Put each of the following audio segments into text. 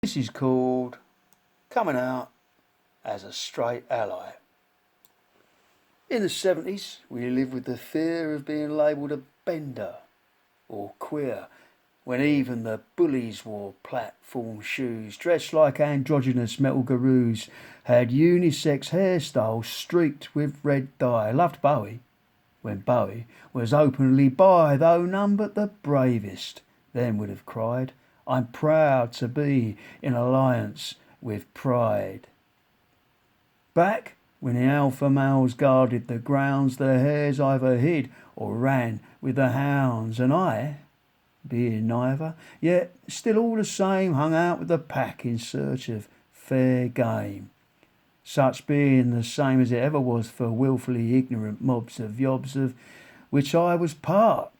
This is called Coming Out as a Straight Ally. In the 70s, we lived with the fear of being labelled a bender or queer, when even the bullies wore platform shoes, dressed like androgynous metal gurus, had unisex hairstyles streaked with red dye, loved Bowie when Bowie was openly bi, though none but the bravest then would have cried, "I'm proud to be in alliance with Pride." Back when the alpha males guarded the grounds, their hares either hid or ran with the hounds, and I, being neither, yet still all the same, hung out with the pack in search of fair game. Such being the same as it ever was for wilfully ignorant mobs of yobs, of which I was part.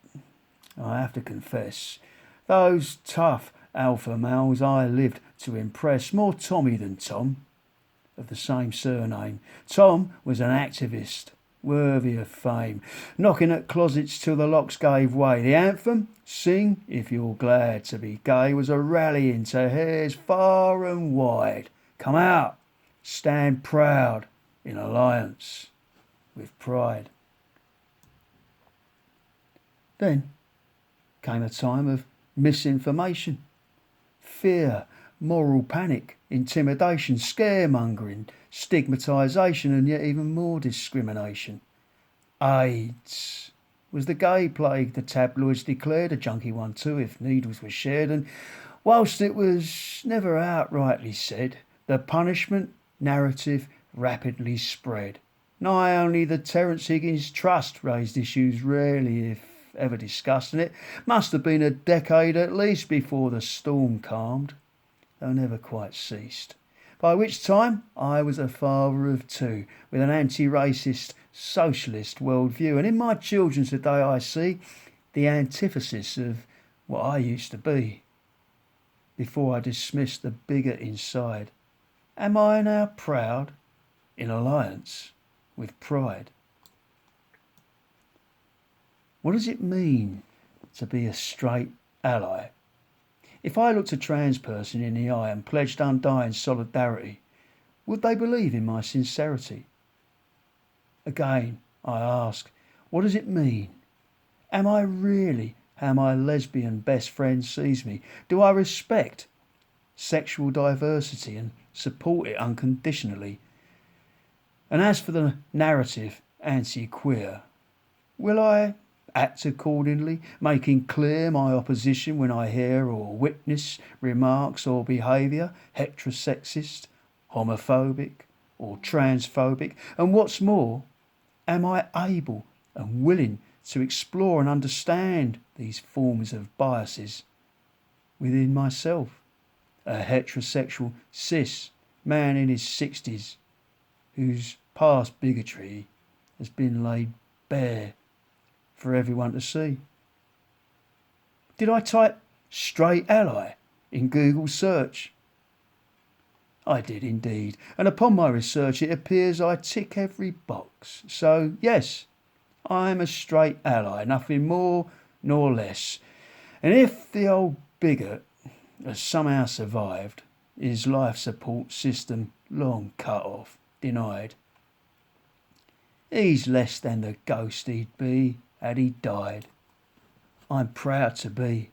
I have to confess, those tough alpha males I lived to impress, more Tommy than Tom, of the same surname. Tom was an activist, worthy of fame, knocking at closets till the locks gave way. The anthem, "Sing if you're glad to be gay," was a rallying to hares far and wide. Come out, stand proud in alliance with Pride. Then came a time of misinformation, fear, moral panic, intimidation, scaremongering, stigmatisation, and yet even more discrimination. AIDS was the gay plague, the tabloids declared, a junkie one too if needles were shared, and whilst it was never outrightly said, the punishment narrative rapidly spread. Nigh only the Terence Higgins Trust raised issues rarely, if ever, discussed, and it must have been a decade at least before the storm calmed, though never quite ceased. By which time I was a father of two, with an anti-racist, socialist worldview, and in my children today I see the antithesis of what I used to be before I dismissed the bigot inside. Am I now proud in alliance with Pride? What does it mean to be a straight ally? If I looked a trans person in the eye and pledged undying solidarity, would they believe in my sincerity? Again, I ask, what does it mean? Am I really how my lesbian best friend sees me? Do I respect sexual diversity and support it unconditionally? And as for the narrative anti-queer, will I act accordingly, making clear my opposition when I hear or witness remarks or behaviour heterosexist, homophobic or transphobic? And what's more, am I able and willing to explore and understand these forms of biases within myself, a heterosexual cis man in his 60s whose past bigotry has been laid bare for everyone to see? Did I type straight ally in Google search? I did indeed, and upon my research it appears I tick every box. So yes, I'm a straight ally, nothing more nor less. And if the old bigot has somehow survived, his life support system long cut off, denied, he's less than the ghost he'd be had he died. I'm proud to be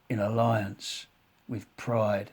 in alliance with Pride.